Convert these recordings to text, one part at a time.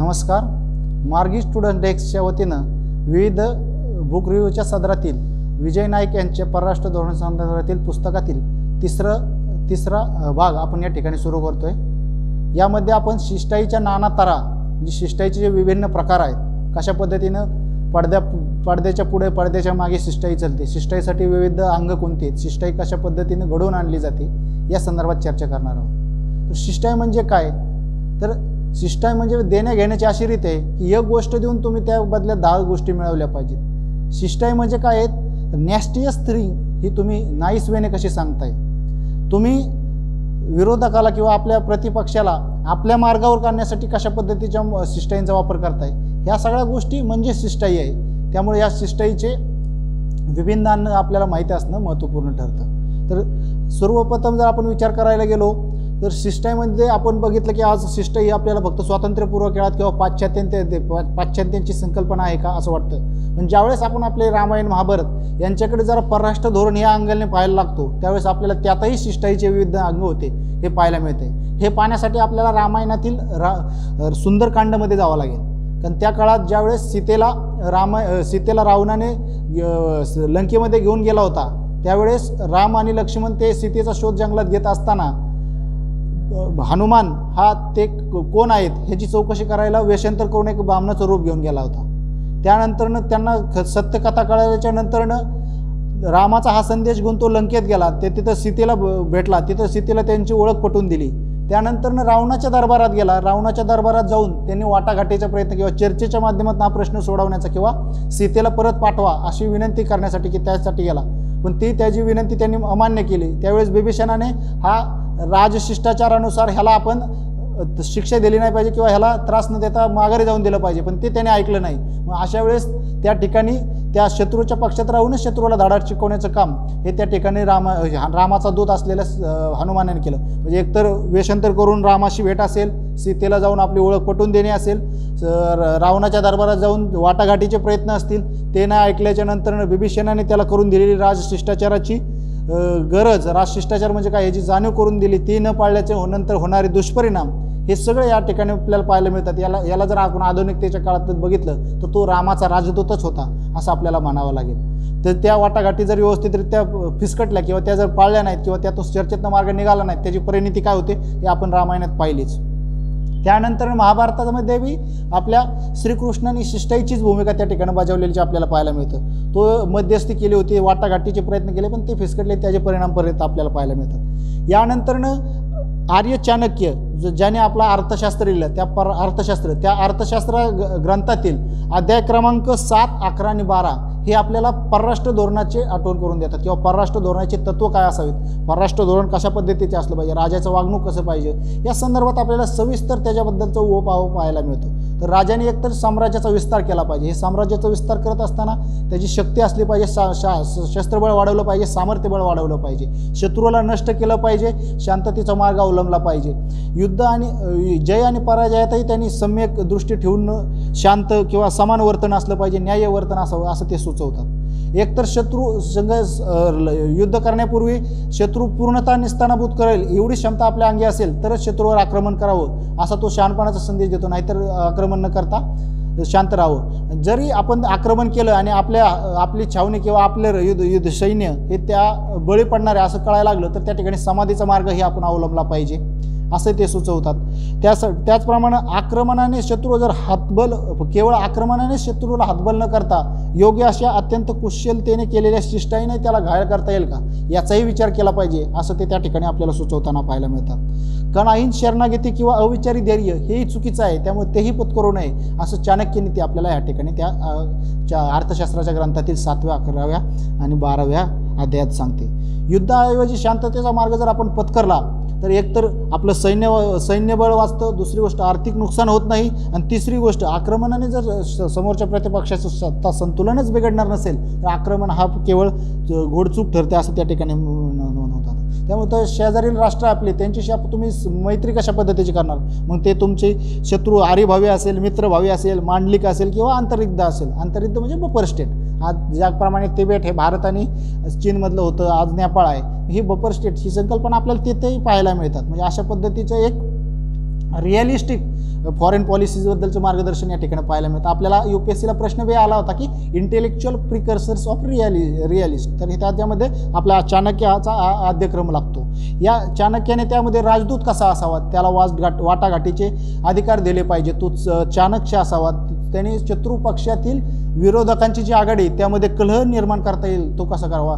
नमस्कार. मार्गी स्टुडंट डेस्कच्या वतीनं विविध बुक रिव्ह्यूच्या सदरातील विजय नाईक यांच्या परराष्ट्र धोरण संदर्भातील पुस्तकातील तिसरा भाग आपण या ठिकाणी सुरू करतोय. यामध्ये आपण शिष्टाईच्या नाना तरा म्हणजे शिष्टाईचे जे विभिन्न प्रकार आहेत, कशा पद्धतीनं पडद्याच्या पुढे पडद्याच्या मागे शिष्टाई चालते, शिष्टाईसाठी विविध अंग कोणते आहेत, शिष्टाई कशा पद्धतीने घडवून आणली जाते या संदर्भात चर्चा करणार आहोत. तर शिष्टाई म्हणजे काय? तर शिष्टाई म्हणजे देण्या घेण्याची अशी रीत आहे की एक गोष्ट देऊन तुम्ही त्या बदल्यात 10 गोष्टी मिळवल्या पाहिजेत. शिष्टाई म्हणजे काय आहेत? नॅस्टियस थिंग ही तुम्ही नाईस वेने कशी सांगताय, तुम्ही विरोधकाला किंवा आपल्या प्रतिपक्षाला आपल्या मार्गावर काढण्यासाठी कशा पद्धतीच्या शिष्टाईंचा वापर करताय, ह्या सगळ्या गोष्टी म्हणजे शिष्टाई आहे. त्यामुळे या शिष्टाईचे विभिन्न अंग आपल्याला माहिती असणं महत्त्वपूर्ण ठरतं. तर सर्वप्रथम जर आपण विचार करायला गेलो तर शिष्टाईमध्ये आपण बघितलं की आज शिष्टाई आपल्याला फक्त स्वातंत्र्यपूर्व काळात किंवा पाश्चात्यांची संकल्पना आहे का असं वाटतं. पण ज्यावेळेस आपण आपले रामायण महाभारत यांच्याकडे जरा परराष्ट्र धोरण या अंगाने पाहायला लागतो त्यावेळेस आपल्याला त्यातही शिष्टाईचे विविध अंग होते हे पाहायला मिळते. हे पाहण्यासाठी आपल्याला रामायणातील सुंदरकांडमध्ये जावं लागेल. कारण त्या काळात ज्यावेळेस सीतेला रावणाने लंकेमध्ये घेऊन गेला होता त्यावेळेस राम आणि लक्ष्मण ते सीतेचा शोध जंगलात घेत असताना हनुमान हा ते कोण आहेत ह्याची चौकशी करायला वेषांतर करून एक ब्राह्मणाचं रूप घेऊन गेला होता. त्यानंतरनं त्यांना सत्यकथा कळल्याच्या नंतरनं रामाचा हा संदेश घेऊन तो लंकेत गेला. ते तिथं सीतेला भेटला, तिथं सीतेला त्यांची ओळख पटवून दिली. त्यानंतरनं रावणाच्या दरबारात गेला. रावणाच्या दरबारात जाऊन त्यांनी वाटाघाटीचा प्रयत्न किंवा चर्चेच्या माध्यमातून हा प्रश्न सोडवण्याचा किंवा सीतेला परत पाठवा अशी विनंती करण्यासाठी की त्यासाठी गेला. पण त्याची विनंती त्यांनी अमान्य केली. त्यावेळेस बिभीषणाने हा राजशिष्टाचारानुसार ह्याला आपण शिक्षा दिली नाही पाहिजे किंवा ह्याला त्रास न देता माघारी जाऊन दिलं पाहिजे, पण ते त्याने ऐकलं नाही. मग अशा वेळेस त्या ठिकाणी त्या शत्रूच्या पक्षात राहूनच शत्रूला धाडा शिकवण्याचं काम हे त्या ठिकाणी रामाचा दूत असलेल्या हनुमानाने केलं. म्हणजे एकतर वेषांतर करून रामाशी भेट असेल, सीतेला जाऊन आपली ओळख पटवून देणे असेल, रावणाच्या दरबारात जाऊन वाटाघाटीचे प्रयत्न असतील, ते नाही ऐकल्याच्या नंतर बिभीषणाने त्याला करून दिलेली राजशिष्टाचाराची गरज, राजशिष्टाचार म्हणजे काय याची जाणीव करून दिली, ती न पाळल्याचे नंतर होणारे दुष्परिणाम हे सगळे या ठिकाणी आपल्याला पाहायला मिळतात. याला जर आपण आधुनिकतेच्या काळात बघितलं तर तो रामाचा राजदूतच होता असं आपल्याला म्हणावं लागेल. तर त्या वाटाघाटी जर व्यवस्थितरित्या फिसकटल्या किंवा त्या जर पाळल्या नाहीत किंवा त्यातून चर्चेतनं मार्ग निघाला नाहीत त्याची परिणिती काय होते हे आपण रामायणात पाहिलीच. त्यानंतर महाभारतामध्ये बी आपल्या श्रीकृष्णाने शिष्टाईचीच भूमिका त्या ठिकाणी बजावलेली आपल्याला पाहायला मिळतं. तो मध्यस्थी केली होती, वाटाघाटीचे प्रयत्न केले पण ते फिसकटले, त्याचे परिणामपर्यंत आपल्याला पाहायला मिळतात. यानंतरनं आर्य चाणक्य ज्याने आपला अर्थशास्त्र लिहिलं त्या अर्थशास्त्र ग्रंथातील अध्याय क्रमांक 7, 11 आणि 12 हे आपल्याला परराष्ट्र धोरणाचे आठवण करून देतात किंवा परराष्ट्र धोरणाचे तत्व काय असावेत, परराष्ट्र धोरण कशा पद्धतीचे असलं पाहिजे, राजाचं वागणूक कसं पाहिजे या संदर्भात आपल्याला सविस्तर त्याच्याबद्दलचा उहापोह पाहायला मिळतो. तर राजाने एकतर साम्राज्याचा विस्तार केला पाहिजे. हे साम्राज्याचा विस्तार करत असताना त्याची शक्ती असली पाहिजे, शस्त्रबळ वाढवलं पाहिजे, सामर्थ्यबळ वाढवलं पाहिजे, शत्रूला नष्ट केलं पाहिजे, शांततेचा मार्ग अवलंबला पाहिजे. युद्ध आणि जय आणि पराजयातही त्यांनी सम्यक दृष्टी ठेवून शांत किंवा समान वर्तन असलं पाहिजे, न्याय्य वर्तन असावं असं ते सुचवतात. एकतर शत्रू संघ युद्ध करण्यापूर्वी शत्रू पूर्णतः निस्तानाभूत करेल एवढी क्षमता आपल्या अंगी असेल तरच शत्रूवर आक्रमण करावं असा तो शहाणपणाचा संदेश देतो. नाहीतर आक्रमण न करता शांत राहावं. जरी आपण आक्रमण केलं आणि आपली छावणी किंवा आपले युद्ध सैन्य हे त्या बळी पडणारे असं कळायला लागलं तर त्या ठिकाणी समाधीचा मार्ग हे आपण अवलंबला पाहिजे असे ते सुचवतात. त्याचप्रमाणे आक्रमणाने शत्रू जर केवळ आक्रमणाने शत्रूला हातबल न करता योग्य अशा अत्यंत कुशलतेने केलेल्या शिष्टाईने त्याला घायल करता येईल का याचाही विचार केला पाहिजे असं ते त्या ठिकाणी आपल्याला सुचवताना पाहायला मिळतात. कणाहीन शरणागती किंवा अविचारी धैर्य हेही चुकीचं आहे, त्यामुळे तेही पत्करू नये असं चाणक्यनीती आपल्याला या ठिकाणी त्या अर्थशास्त्राच्या ग्रंथातील 7व्या, 11व्या आणि 12व्या अध्यायात सांगते. युद्धाऐवजी शांततेचा मार्ग जर आपण पत्करला तर एकतर आपलं सैन्यबळ वाचतं, दुसरी गोष्ट आर्थिक नुकसान होत नाही, आणि तिसरी गोष्ट आक्रमणाने जर समोरच्या प्रतिपक्षाचं सत्ता संतुलनच बिघडणार नसेल तर आक्रमण हा केवळ घोडचूक ठरते असं त्या ठिकाणी नोंदवतात. त्यामुळे तर शेजारील राष्ट्र आपले त्यांच्याशी तुम्ही मैत्री कशा पद्धतीची करणार, मग ते तुमचे शत्रू आर्यभावी असेल, मित्रभावी असेल, मांडलिक असेल किंवा आंतरयुद्ध असेल. आंतरयुद्ध म्हणजे बफर स्टेट. आज ज्याप्रमाणे तिबेट हे भारत आणि चीनमधलं होतं, आज नेपाळ आहे, ही बफर स्टेट ही संकल्पना आपल्याला तिथेही पाहायला मिळतात. म्हणजे अशा पद्धतीचं एक रिअलिस्टिक फॉरेन पॉलिसीजबद्दलचं मार्गदर्शन या ठिकाणी पाहायला मिळतं. आपल्याला UPSCला प्रश्न बी आला होता की इंटेलेक्च्युअल प्रिकर्सर्स ऑफ रिअलिस्ट, तर त्याच्यामध्ये आपला चाणक्याचा आद्यक्रम लागतो. या चाणक्याने त्यामध्ये राजदूत कसा असावा, त्याला वाटाघाटीचे अधिकार दिले पाहिजे, तो चाणक्य असावा, त्याने शत्रू पक्षातील विरोधकांची जी आघाडी त्यामध्ये कलह निर्माण करता येईल तो कसा करावा,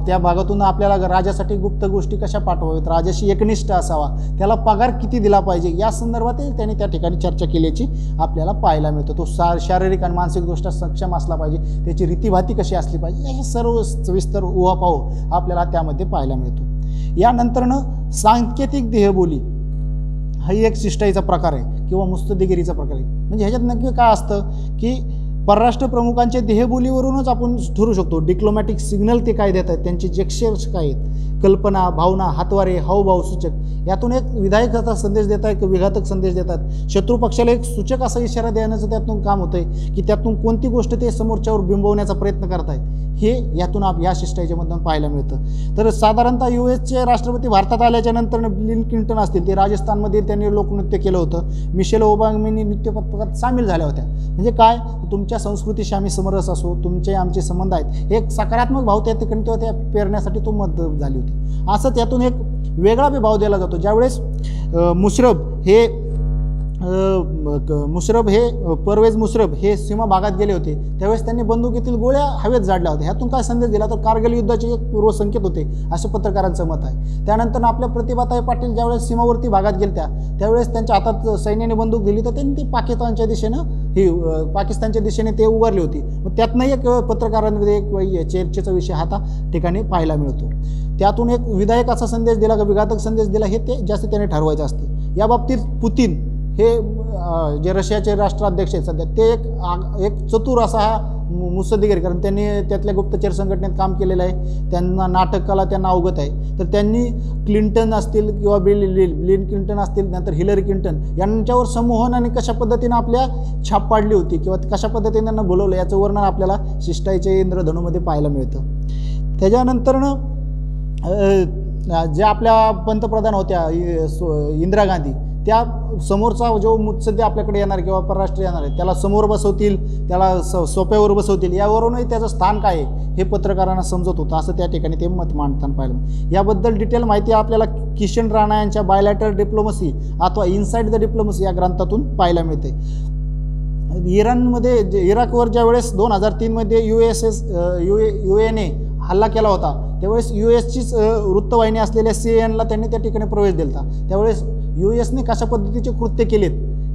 त्या भागातून आपल्याला राजासाठी गुप्त गोष्टी कशा पाठवाव्यात, राजाशी एकनिष्ठ असावा, त्याला पगार किती दिला पाहिजे, या संदर्भातही त्यांनी त्या ठिकाणी चर्चा केल्याची आपल्याला पाहायला मिळतं. तो शारीरिक आणि मानसिकदृष्ट्या सक्षम असला पाहिजे, त्याची रीतीभाती कशी असली पाहिजे, हे सर्व सविस्तर उहापोह आपल्याला त्यामध्ये पाहायला मिळतो. यानंतरनं सांकेतिक देहबोली हा एक शिष्टाईचा प्रकार आहे किंवा मुत्सद्देगिरीचा प्रकार आहे. म्हणजे ह्याच्यात नक्की काय असतं की परराष्ट्र प्रमुखांच्या देहबोलीवरूनच आपण ठरवू शकतो डिप्लोमॅटिक सिग्नल ते काय देत आहेत, त्यांचे जेक्शर्स काय आहेत, कल्पना, भावना, हातवारे, हावभाव सूचक, यातून एक विधायकाचा संदेश देत आहेत, विघातक संदेश देतात. शत्रू पक्षाला एक सूचक असा इशारा देण्याचं त्यातून काम होतं आहे की त्यातून कोणती गोष्ट ते समोरच्यावर बिंबवण्याचा प्रयत्न करत आहेत, हे यातून या शिष्टाईच्या मधून पाहायला मिळतं. तर साधारणतः USचे राष्ट्रपती भारतात आल्याच्या नंतर बिल क्लिंटन असतील, ते राजस्थानमध्ये त्यांनी लोकनृत्य केलं होतं. मिशेल ओबामांनी नृत्यपथकात सामील झाल्या होत्या. म्हणजे काय, तुमच्या संस्कृतीशी आम्ही समरस असो, तुमचे आमचे संबंध आहेत, हे एक सकारात्मक भाव त्या ठिकाणी किंवा त्या पेरण्यासाठी तो मदत झाली होती. असं त्यातून एक वेगळा बी भाव दिला जातो. ज्यावेळेस परवेज मुशर्रफ हे सीमा भागात गेले होते, त्यावेळेस त्यांनी बंदुकीतील गोळ्या हवेत झाडल्या होत्या. ह्यातून काय संदेश दिला, तर कारगिल युद्धाचे एक पूर्वसंकेत होते, असं पत्रकारांचं मत आहे. त्यानंतर आपल्या प्रतिभाताई पाटील ज्यावेळेस सीमावर्ती भागात गेल्या त्यावेळेस त्यांच्या हातात सैन्याने बंदूक दिली, तर त्यांनी ती पाकिस्तानच्या दिशेने ते उभारली होती. मग त्यातनं एक पत्रकारांमध्ये एक चर्चेचा विषय हा ठिकाणी पाहायला मिळतो. त्यातून एक विधायक असा संदेश दिला का विघातक संदेश दिला, हे ते जास्त त्याने ठरवायचं असतं. या बाबतीत पुतिन हे जे रशियाचे राष्ट्राध्यक्ष आहेत सध्या, ते एक चतुर असा हा मुत्सद्देगिरी, कारण त्यांनी त्यातल्या गुप्तचर संघटनेत काम केलेलं आहे, त्यांना नाटककला त्यांना अवगत आहे. तर त्यांनी क्लिंटन असतील किंवा बिल क्लिंटन असतील, नंतर हिलरी क्लिंटन यांच्यावर संमोहन आणि कशा पद्धतीनं आपल्या छाप पाडली होती किंवा कशा पद्धतीने त्यांना बोलवलं, याचं वर्णन आपल्याला शिष्टाईच्या इंद्रधनूमध्ये पाहायला मिळतं. त्याच्यानंतरनं ज्या आपल्या पंतप्रधान होत्या इंदिरा गांधी, त्या समोरचा जो मुत्सद्दी आपल्याकडे येणार किंवा परराष्ट्र येणार आहे त्याला समोर बसवतील, त्याला सोप्यावर बसवतील, यावरूनही त्याचं स्थान काय आहे हे पत्रकारांना समजत होतं, असं त्या ठिकाणी ते मत मांडताना पाहिलं. याबद्दल डिटेल माहिती आपल्याला किशन राणा यांच्या बायलॅटरल डिप्लोमसी अथवा इनसाइड द डिप्लोमसी या ग्रंथातून पाहायला मिळते. इराकवर ज्यावेळेस 2003 UN हल्ला केला होता, त्यावेळेस USचीच वृत्तवाहिनी असलेल्या CNN त्यांनी त्या ठिकाणी प्रवेश दिला. त्यावेळेस USने कशा पद्धतीचे कृत्य केलेत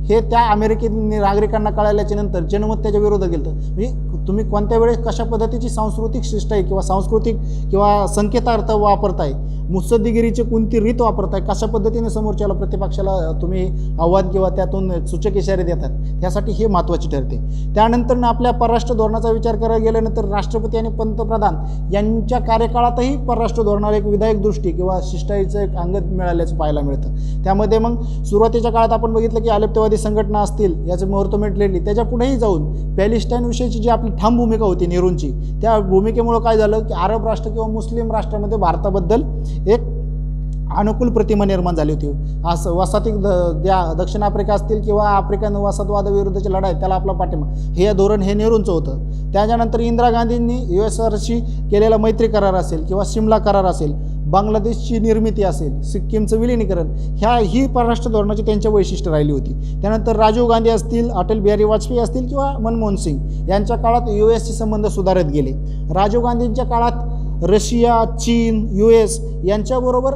हे त्या अमेरिकी नागरिकांना कळाल्याच्या नंतर जनमत त्याच्या विरोधात गेलं. म्हणजे तुम्ही कोणत्या वेळेस कशा पद्धतीची सांस्कृतिक शिष्टाई किंवा सांस्कृतिक किंवा संकेतार्थ वापरताय, मुत्सद्देगिरीची कोणती रीत वापरताय, कशा पद्धतीने समोरच्याला प्रतिपक्षाला तुम्ही आव्हान किंवा त्यातून सूचक इशारे देतात, त्यासाठी हे महत्त्वाचे ठरते. त्यानंतर आपल्या परराष्ट्र धोरणाचा विचार करायला गेल्यानंतर राष्ट्रपती आणि पंतप्रधान यांच्या कार्यकाळातही परराष्ट्र धोरणाला एक विधायक दृष्टी किंवा शिष्टाईचं एक अंगत मिळाल्याचं पाहायला मिळतं. त्यामध्ये मग सुरुवातीच्या काळात आपण बघितलं की अलिप्तवादी संघटना असतील, याचं मुहूर्त मिटलेली, त्याच्या पुढेही जाऊन पॅलेस्टाईन विषयीची जी आपली ठाम भूमिका होती नेहरूंची, त्या भूमिकेमुळं काय झालं की अरब राष्ट्र किंवा मुस्लिम राष्ट्रामध्ये भारताबद्दल एक अनुकूल प्रतिमा निर्माण झाली होती. असं वसाहती दक्षिण आफ्रिका असतील किंवा आफ्रिकन वसाहतवादाविरुद्धची लढाई, त्याला आपला पाठिंबा, हे धोरण हे नेहरूंचं होतं. त्याच्यानंतर इंदिरा गांधींनी USSRशी केलेला मैत्री करार असेल किंवा शिमला करार असेल, बांगलादेशची निर्मिती असेल, सिक्कीमचं विलिनीकरण, ही परराष्ट्र धोरणाची त्यांच्या वैशिष्ट्य राहिली होती. त्यानंतर राजीव गांधी असतील, अटल बिहारी वाजपेयी असतील किंवा मनमोहन सिंग यांच्या काळात USचे संबंध सुधारत गेले. राजीव गांधींच्या काळात रशिया, चीन, US यांच्याबरोबर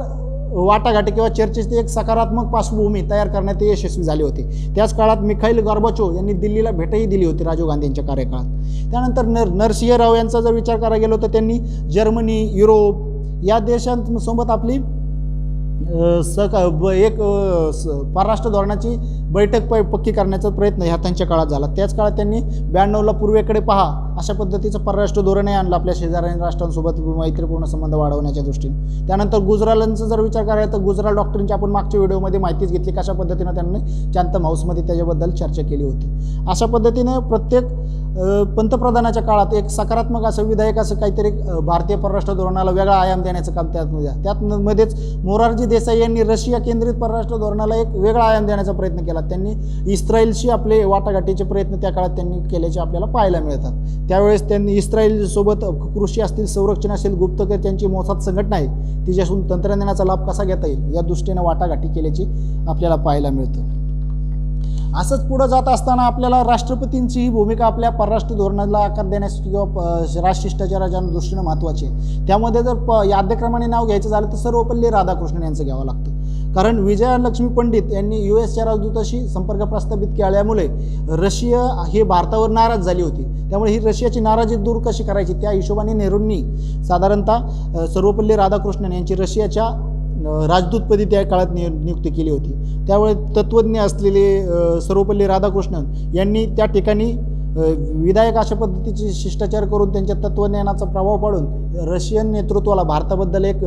वाटाघाटी किंवा चर्चेची एक सकारात्मक पार्श्वभूमी तयार करण्यात ते यशस्वी झाले होते. त्याच काळात मिखाईल गॉर्बाचोव्ह यांनी दिल्लीला भेटही दिली होती राजीव गांधींच्या कार्यकाळात. त्यानंतर नरसिंह राव यांचा जर विचार करायला गेलो तर त्यांनी जर्मनी, युरोप या देशांसोबत आपली परराष्ट्र धोरणाची बैठक पक्की करण्याचा प्रयत्न ह्या त्यांच्या काळात झाला. त्याच काळात त्यांनी 92ला पूर्वेकडे पहा अशा पद्धतीचं परराष्ट्र धोरणही आणलं आपल्या शेजारी राष्ट्रांसोबत मैत्रीपूर्ण संबंध वाढवण्याच्या दृष्टीने. त्यानंतर गुजरालांचा जर विचार करायला तर गुजराल डॉक्टरीनची आपण मागच्या व्हिडिओमध्ये माहितीच घेतली, कशा पद्धतीनं त्यांनी चॅन्थम हाऊसमध्ये त्याच्याबद्दल चर्चा केली होती. अशा पद्धतीने प्रत्येक पंतप्रधानाच्या काळात एक सकारात्मक असं विधायक असं काहीतरी भारतीय परराष्ट्र धोरणाला वेगळा आयाम देण्याचं काम त्यामध्येच मोरारजी देसाई यांनी रशिया केंद्रित परराष्ट्र धोरणाला एक वेगळा आयाम देण्याचा प्रयत्न केला. त्यांनी इस्रायलशी आपले वाटाघाटीचे प्रयत्न त्या काळात त्यांनी केल्याचे आपल्याला पाहायला मिळतात. त्यावेळेस त्यांनी इस्रायलसोबत कृषी असतील, संरक्षण असेल, गुप्तचर त्यांची मोसाद संघटना आहे तिच्यातून तंत्रज्ञानाचा लाभ कसा घेता येईल या दृष्टीने वाटाघाटी केल्याची आपल्याला पाहायला मिळतं. असंच पुढं जात असताना आपल्याला राष्ट्रपतींची ही भूमिका आपल्या परराष्ट्र धोरणाला आकार देण्यास किंवा राजशिष्टाचाराच्या दृष्टीनं महत्त्वाची आहे. त्यामध्ये जर याद्यक्रमाने नाव घ्यायचं झालं तर सर्वपल्ली राधाकृष्णन यांचं घ्यावं लागतं. कारण विजयालक्ष्मी पंडित यांनी US राजदूताशी संपर्क प्रस्थापित केल्यामुळे रशिया ही भारतावर नाराज झाली होती. त्यामुळे ही रशियाची नाराजी दूर कशी करायची त्या हिशोबाने नेहरूंनी साधारणतः सर्वपल्ली राधाकृष्णन यांची रशियाच्या राजदूतपदी त्या काळात नियुक्ती केली होती. त्यावेळी तत्त्वज्ञ असलेले सर्वपल्ली राधाकृष्णन यांनी त्या ठिकाणी विधायक अशा पद्धतीचे शिष्टाचार करून त्यांच्या तत्त्वज्ञानाचा प्रभाव पाडून रशियन नेतृत्वाला भारताबद्दल एक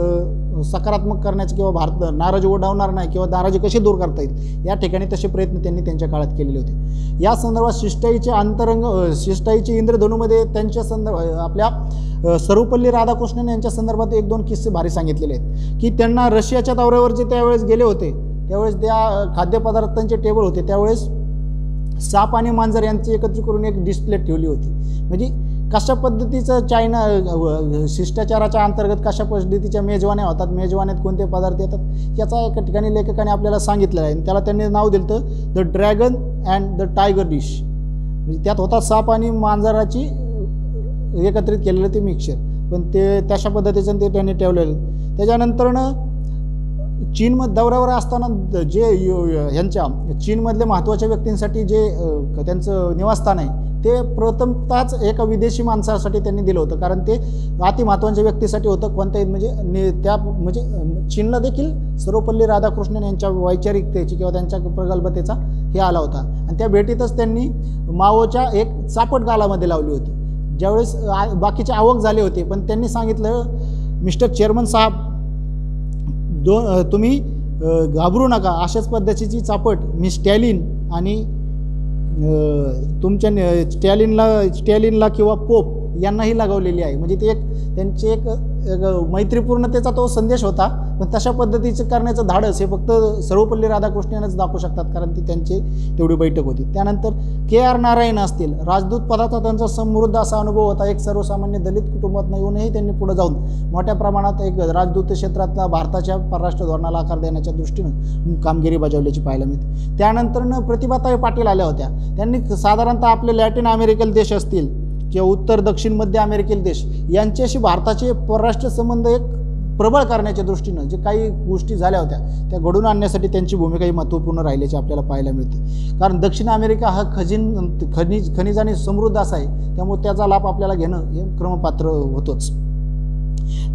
सकारात्मक करण्याचं किंवा भारत नाराजी ओढावणार नाही किंवा नाराजी कशी दूर करता येईल या ठिकाणी तसे प्रयत्न त्यांनी त्यांच्या काळात केलेले होते. या संदर्भात शिष्टाईचे इंद्रधनुमध्ये त्यांच्या आपल्या सर्वपल्ली राधाकृष्णन यांच्या संदर्भात 1-2 किस्से भारी सांगितलेले आहेत की त्यांना रशियाच्या दौऱ्यावर जे त्यावेळेस गेले होते त्यावेळेस त्या खाद्यपदार्थांचे टेबल होते त्यावेळेस साप आणि मांजर यांची एकत्रित करून एक डिस्प्ले ठेवली होती. म्हणजे कशा पद्धतीचं चायना शिष्टाचाराच्या अंतर्गत कशा पद्धतीच्या मेजवान्या होतात, मेजवान्यात कोणते पदार्थ येतात याचा एका ठिकाणी लेखकाने आपल्याला सांगितलं आहे. त्याला त्यांनी नाव दिलं होतं the dragon and the tiger dish. म्हणजे त्यात होता साप आणि मांजराची एकत्रित केलेलं ते मिक्सचर, पण ते तशा पद्धतीचं ते त्यांनी ठेवलेलं. त्याच्यानंतरनं चीनमध्ये दौऱ्यावर असताना जे ह्यांच्या चीनमधल्या महत्त्वाच्या व्यक्तींसाठी जे त्यांचं निवासस्थान आहे ते प्रथमतःच एका विदेशी माणसासाठी त्यांनी दिलं होतं. कारण ते अति महत्त्वाच्या व्यक्तीसाठी होतं. कोणत्याही म्हणजे चीनला देखील सर्वपल्ली राधाकृष्णन यांच्या वैचारिकतेची किंवा त्यांच्या प्रगल्भतेचा हे आला होता. आणि त्या भेटीतच त्यांनी माओच्या एक चापट गालामध्ये लावली होती. ज्यावेळेस बाकीचे आवक झाले होते पण त्यांनी सांगितलं मिस्टर चेअरमन साहेब तुम्ही घाबरू नका, अशाच पद्धतीची चापट मी स्टॅलिन आणि तुमच्या स्टॅलिनला किंवा पोप यांनाही लागवलेली आहे. म्हणजे ते त्यांचे एक मैत्रीपूर्णतेचा तो संदेश होता. पण तशा पद्धतीचं करण्याचं धाडस हे फक्त सर्वपल्ली राधाकृष्णनच दाखवू शकतात कारण ती त्यांची तेवढी बैठक होती. त्यानंतर KR नारायण असतील, राजदूत पदाचा त्यांचा समृद्ध असा अनुभव होता. एक सर्वसामान्य दलित कुटुंबात येऊनही त्यांनी पुढे जाऊन मोठ्या प्रमाणात एक राजदूत क्षेत्रातला भारताच्या परराष्ट्र धोरणाला आकार देण्याच्या दृष्टीनं कामगिरी बजावल्याची पाहायला मिळते. त्यानंतर प्रतिभाताई पाटील आल्या होत्या. त्यांनी साधारणतः आपले लॅटिन अमेरिकन देश असतील किंवा उत्तर दक्षिण मध्य अमेरिकन देश यांच्याशी भारताचे परराष्ट्र संबंध एक प्रबळ करण्याच्या दृष्टीनं जे काही गोष्टी झाल्या होत्या त्या घडून आणण्यासाठी त्यांची भूमिकाही महत्त्वपूर्ण राहिल्याची आपल्याला पाहायला मिळते. कारण दक्षिण अमेरिका हा खनिजाने समृद्ध असा आहे त्यामुळे त्याचा लाभ आपल्याला घेणं हे क्रमपात्र होतोच.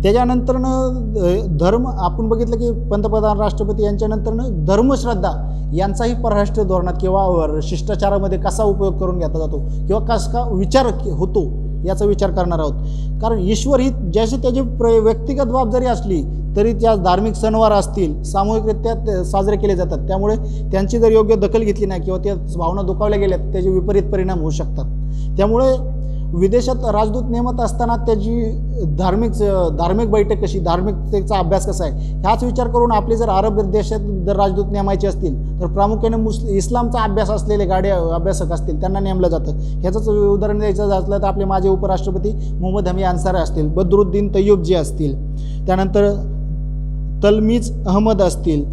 त्याच्यानंतरनं धर्म आपण बघितलं की पंतप्रधान राष्ट्रपती यांच्यानंतरनं धर्मश्रद्धा यांचाही परराष्ट्र धोरणात किंवा शिष्टाचारामध्ये कसा उपयोग करून घेतला जातो किंवा कसा विचार होतो याचा विचार करणार आहोत. कारण ईश्वर ही ज्याची त्याची व्यक्तिगत जबाबदारी असली तरी त्या धार्मिक सणवार असतील सामूहिकरित्या साजरे केले जातात. त्यामुळे त्यांची जर योग्य दखल घेतली नाही किंवा त्या भावना दुखावल्या गेल्या त्याचे विपरीत परिणाम होऊ शकतात. त्यामुळे विदेशात राजदूत नेमत असताना त्याची धार्मिक बैठक कशी, धार्मिकतेचा अभ्यास कसा आहे ह्याच विचार करून आपले जर अरब देशात जर राजदूत नेमायचे असतील तर प्रामुख्याने इस्लामचा अभ्यास असलेले अभ्यासक असतील त्यांना नेमलं जातं. ह्याचंच उदाहरण द्यायचं झालं तर आपले माजी उपराष्ट्रपती मोहम्मद हमी अन्सारी असतील, बद्रुद्दीन तय्यूबजी असतील, त्यानंतर तलमीज अहमद असतील,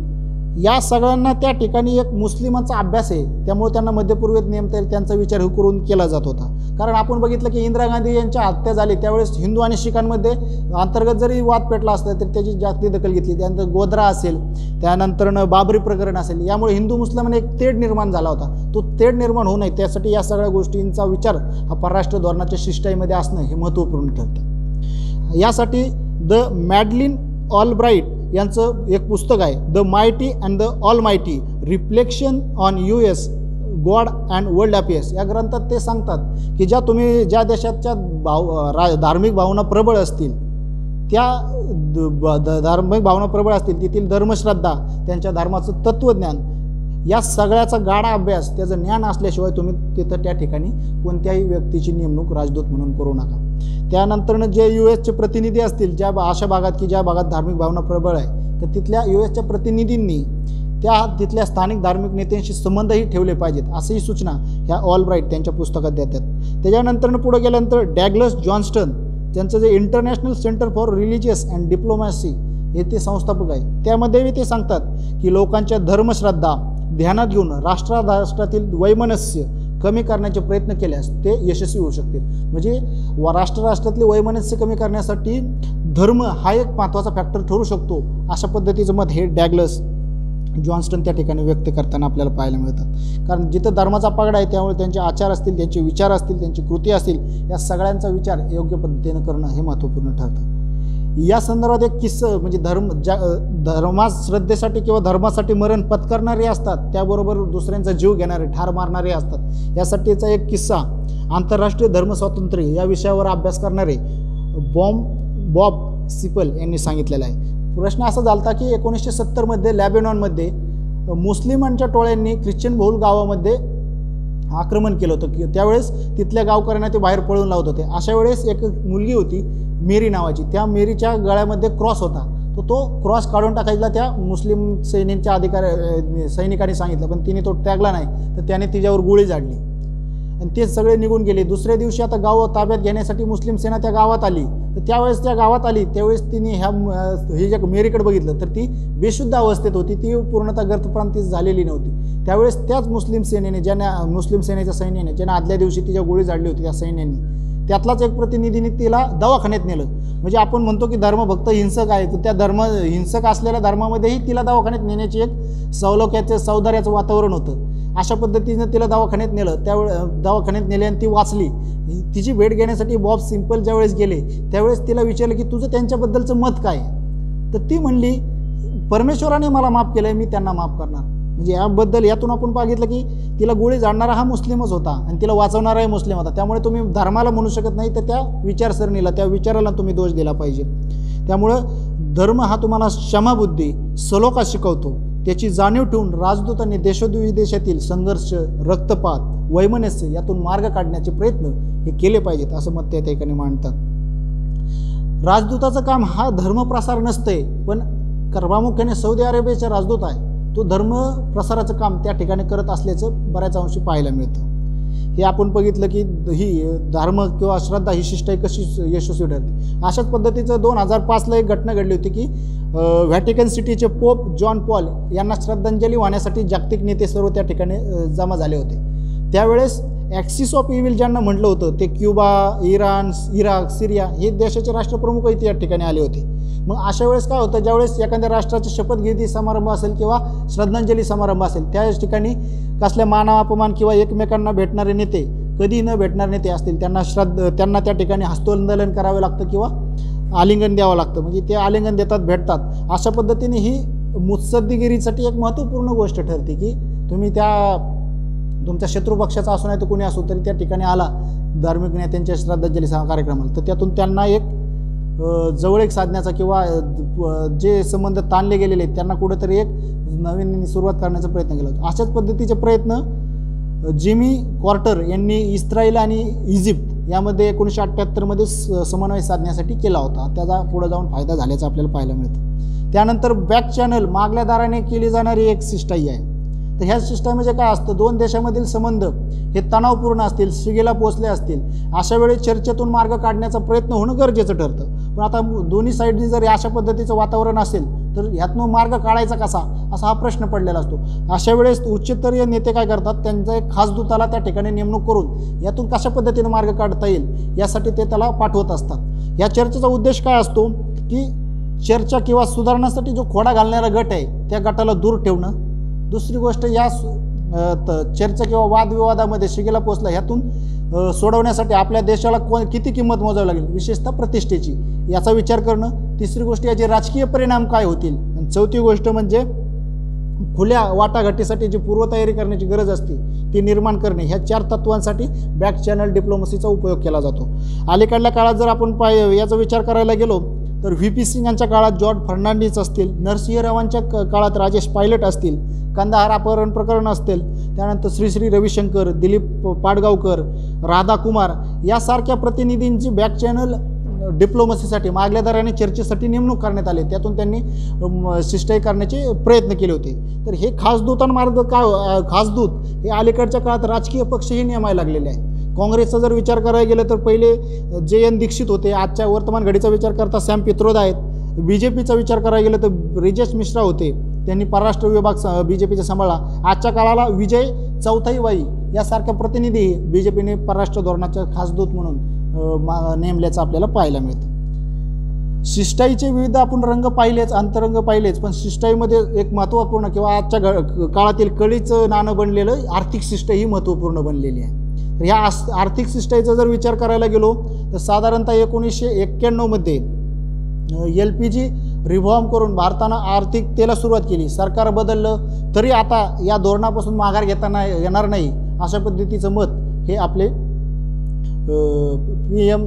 या सगळ्यांना त्या ठिकाणी एक मुस्लिमांचा अभ्यास आहे त्यामुळे त्यांना मध्यपूर्वेत नेमता येईल त्यांचा विचार करून केला जात होता. कारण आपण बघितलं की इंदिरा गांधी यांच्या हत्या झाली त्यावेळेस हिंदू आणि शिखांमध्ये अंतर्गत जरी वाद पेटला असला तरी त्याची जास्त दखल घेतली. त्यानंतर गोधरा असेल, त्यानंतरनं बाबरी प्रकरण असेल, यामुळे हिंदू मुस्लिमांना एक तेढ निर्माण झाला होता. तो तेढ निर्माण होऊ नये त्यासाठी या सगळ्या गोष्टींचा विचार हा परराष्ट्र धोरणाच्या शिष्टाईमध्ये असणं हे महत्त्वपूर्ण ठरतं. यासाठी द मॅडलिन ऑलब्राईट यांचं एक पुस्तक आहे the mighty and the all mighty reflection on US God and world affairs. या ग्रंथात ते सांगतात की ज्या देशाच्या धार्मिक भावना प्रबळ असतील तेथील धर्मश्रद्धा, त्यांच्या धर्माचं तत्त्वज्ञान या सगळ्याचा गाढा अभ्यास, त्याचं ज्ञान असल्याशिवाय तुम्ही तिथं त्या ठिकाणी कोणत्याही व्यक्तीची नेमणूक राजदूत म्हणून करू नका. त्यानंतरनं जे US प्रतिनिधी असतील ज्या अशा भागात की ज्या भागात धार्मिक भावना प्रबळ आहे, तर तिथल्या US प्रतिनिधींनी त्या तिथल्या स्थानिक धार्मिक नेत्यांशी संबंधही ठेवले पाहिजेत, अशीही सूचना ह्या ऑलब्राईट त्यांच्या पुस्तकात देतात. त्याच्यानंतरनं पुढे गेल्यानंतर डॅग्लस जॉन्स्टन, त्यांचं जे international centre for religious and diplomacy हे ते संस्थापक आहे, त्यामध्येही ते सांगतात की लोकांच्या धर्मश्रद्धा ध्यानात घेऊन राष्ट्रातील वैमनस्य कमी करण्याचे प्रयत्न केल्यास ते यशस्वी होऊ शकतील. म्हणजे राष्ट्रातले वैमनस्य कमी करण्यासाठी धर्म हा एक महत्त्वाचा फॅक्टर ठरू शकतो, अशा पद्धतीचं मत हे डॅग्लस जॉन्स्टन त्या ठिकाणी व्यक्त करताना आपल्याला पाहायला मिळतात. कारण जिथं धर्माचा पगडा आहे त्यामुळे त्यांचे आचार असतील, त्यांचे विचार असतील, त्यांची कृती असतील, या सगळ्यांचा विचार योग्य पद्धतीनं करणं हे महत्त्वपूर्ण ठरतं. या संदर्भात एक किस्सा म्हणजे धर्मश्रद्धेसाठी किंवा धर्मासाठी मरण पत्करणारे असतात, त्याबरोबर दुसऱ्यांचा जीव घेणारे, ठार मारणारे असतात. यासाठीचा एक किस्सा आंतरराष्ट्रीय धर्मस्वातंत्र्य या विषयावर अभ्यास करणारे बॉब सिपल यांनी सांगितलेला आहे. प्रश्न असा झाला की 1970मध्ये लेबनॉनमध्ये मुस्लिमांच्या टोळ्यांनी ख्रिश्चन बहुल गावामध्ये आक्रमण केलं होतं की त्यावेळेस तिथल्या गावकऱ्यांना ते बाहेर पळून लावत होते. अशा वेळेस एक मुलगी होती मेरी नावाची, त्या मेरीच्या गळ्यामध्ये क्रॉस होता, तो क्रॉस काढून टाकायला त्या मुस्लिम सैनिकांनी सांगितलं, पण तिने तो टाकला नाही, तर त्याने तिच्यावर गोळी झाडली आणि ते सगळे निघून गेले. दुसऱ्या दिवशी आता गाव ताब्यात घेण्यासाठी मुस्लिम सेना त्या गावात आली, तर त्यावेळेस त्या गावात आली त्यावेळेस तिने हे ज्या मेरीकडे बघितलं तर ती बेशुद्ध अवस्थेत होती, ती पूर्णतः गर्भप्रांती झालेली नव्हती. त्यावेळेस त्याच मुस्लिम सेनेच्या सैन्याने ज्यांना आदल्या दिवशी तिच्या गोळी झाडली होती त्या सैन्यांनी, त्यातलाच एक प्रतिनिधीने तिला दवाखान्यात नेलं. म्हणजे आपण म्हणतो की धर्म फक्त हिंसक आहे, तर त्या हिंसक असलेल्या धर्मामध्येही तिला दवाखान्यात नेण्याची एक सौंदर्याचं वातावरण होतं. अशा पद्धतीनं तिला दवाखान्यात नेलं, त्यावेळेस दवाखान्यात नेले आणि ती वाचली. तिची भेट घेण्यासाठी बॉब सिम्पल ज्यावेळेस गेले त्यावेळेस तिला विचारलं की तुझं त्यांच्याबद्दलचं मत काय, तर ती म्हणली परमेश्वराने मला माफ केलं, मी त्यांना माफ करणार. म्हणजे यातून आपण बघितलं की तिला गोळी झाडणारा हा मुस्लिमच होता आणि तिला वाचवणाराही मुस्लिम होता. त्यामुळे तुम्ही धर्माला म्हणू शकत नाही, तर त्या विचारसरणीला, त्या विचाराला तुम्ही दोष दिला पाहिजे. त्यामुळं धर्म हा तुम्हाला क्षमाबुद्धी, सलोखा शिकवतो. त्याची जाणीव ठेवून राजदूतांनी देशोविदेशातील संघर्ष, रक्तपात, वैमनस्य यातून मार्ग काढण्याचे प्रयत्न हे केले पाहिजेत, असं मत त्या ठिकाणी मांडतात. राजदूताचं काम हा धर्मप्रसार नसतंय, पण प्रामुख्याने सौदी अरेबियाचा राजदूत आहे तो धर्म प्रसाराचं काम त्या ठिकाणी करत असल्याचं बऱ्याच अंशी पाहायला मिळतं. हे आपण बघितलं की ही धर्म किंवा श्रद्धा ही शिष्टाई कशी यशस्वी ठरते. अशाच पद्धतीचं 2005ला एक घटना घडली होती की व्हॅटिकन सिटीचे पोप जॉन पॉल यांना श्रद्धांजली वाहण्यासाठी जागतिक नेते सर्व त्या ठिकाणी जमा झाले होते. त्यावेळेस ॲक्सिस ऑफ इव्हिल ज्यांना म्हटलं होतं ते क्युबा, इराण, इराक, सिरिया हे देशाचे राष्ट्रप्रमुखही त्या ठिकाणी आले होते. मग अशा वेळेस काय होतं, ज्यावेळेस एखाद्या राष्ट्राचा शपथविधी समारंभ असेल किंवा श्रद्धांजली समारंभ असेल, त्याच ठिकाणी कसल्या मानापमान किंवा एकमेकांना भेटणारे नेते, कधी न भेटणारे नेते असतील त्यांना त्या ठिकाणी हस्तोंदोलन करावं लागतं किंवा आलिंगन द्यावं लागतं. म्हणजे ते आलिंगन देतात, भेटतात. अशा पद्धतीने ही मुत्सद्दीगिरीसाठी एक महत्त्वपूर्ण गोष्ट ठरते की तुम्ही तुमच्या शत्रुपक्षाचा असू नाही तर कोणी असो तरी त्या ठिकाणी आला धार्मिक नेत्यांच्या श्रद्धांजली कार्यक्रमाला, तर त्यातून त्यांना एक जवळीक साधण्याचा किंवा जे संबंध ताणले गेलेले आहेत त्यांना कुठेतरी एक नवीन सुरुवात करण्याचा प्रयत्न केला होता. अशाच पद्धतीचे प्रयत्न जिमी कॉर्टर यांनी इस्रायल आणि इजिप्त यामध्ये 1978मध्ये समन्वय साधण्यासाठी केला होता. त्याचा पुढे जाऊन फायदा झाल्याचा आपल्याला पाहायला मिळतं. त्यानंतर बॅक चॅनल मागल्या दाराने केली जाणारी एक शिष्टाई आहे. तर ह्या सिस्टममध्ये काय असतं, दोन देशामधील संबंध हे तणावपूर्ण असतील, शिगेला पोचले असतील, अशा वेळी चर्चेतून मार्ग काढण्याचा प्रयत्न होणं गरजेचं ठरतं. पण आता दोन्ही साईडनी जर अशा पद्धतीचं वातावरण असेल तर ह्यातनं मार्ग काढायचा कसा असा हा प्रश्न पडलेला असतो. अशा वेळेस उच्चस्तरीय नेते काय करतात, त्यांचा एक खास दूताला त्या ठिकाणी नेमणूक करून यातून कशा पद्धतीने मार्ग काढता येईल यासाठी ते त्याला पाठवत असतात. या चर्चेचा उद्देश काय असतो की चर्चा किंवा सुधारण्यासाठी जो खोडा घालणारा गट आहे त्या गटाला दूर ठेवणं. दुसरी गोष्ट, या चर्चा किंवा वादविवादामध्ये शिगेला पोचला ह्यातून सोडवण्यासाठी आपल्या देशाला किती किंमत मोजावी लागेल, विशेषतः प्रतिष्ठेची, याचा विचार करणं. तिसरी गोष्ट, याचे राजकीय परिणाम काय होतील. आणि चौथी गोष्ट म्हणजे खुल्या वाटाघाटीसाठी जी पूर्वतयारी करण्याची गरज असते ती निर्माण करणे. ह्या 4 तत्वांसाठी बॅक चॅनल डिप्लोमसीचा उपयोग केला जातो. अलीकडल्या काळात जर आपण याचा विचार करायला गेलो तर व्ही पी सिंगांच्या काळात जॉर्ज फर्नांडिस असतील, नरसिंह रावांच्या काळात राजेश पायलट असतील, कंदाहार अपहरण प्रकरण असतील, त्यानंतर श्री रविशंकर, दिलीप पाडगावकर, राधाकुमार यासारख्या प्रतिनिधींची बॅक चॅनल डिप्लोमसीसाठी मागल्या दराने चर्चेसाठी नेमणूक करण्यात आली. त्यातून त्यांनी शिष्टाई करण्याचे प्रयत्न केले होते. तर हे खासदूतांमार्ग काय खासदूत हे अलीकडच्या काळात राजकीय पक्षही नेमायला लागलेले आहेत. काँग्रेसचा जर विचार करायला गेलं तर पहिले JN दीक्षित होते, आजच्या वर्तमान घडीचा विचार करता सॅम पित्रोदा आहेत. BJPचा विचार करायला गेलं तर ब्रिजेश मिश्रा होते, त्यांनी परराष्ट्र विभाग BJPचा सांभाळला. आजच्या काळाला विजय चौथाईबाई यासारख्या प्रतिनिधी BJPने परराष्ट्र धोरणाचे खासदूत म्हणून नेमल्याचं आपल्याला पाहायला मिळतं. शिष्टाईचे विविध आपण रंग पाहिलेच, अंतरंग पाहिलेच, पण शिष्टाईमध्ये एक महत्त्वपूर्ण किंवा आजच्या काळातील कळीचं नाणं बनलेलं आर्थिक शिष्ट ही महत्त्वपूर्ण बनलेली आहे. तर ह्या आर्थिक शिष्टाईचा जर विचार करायला गेलो तर साधारणतः 1991 मध्ये LPG रिफॉर्म करून भारतानं आर्थिकतेला सुरुवात केली. सरकार बदललं तरी आता या धोरणापासून माघार घेता येणार नाही अशा पद्धतीचं मत हे आपले PM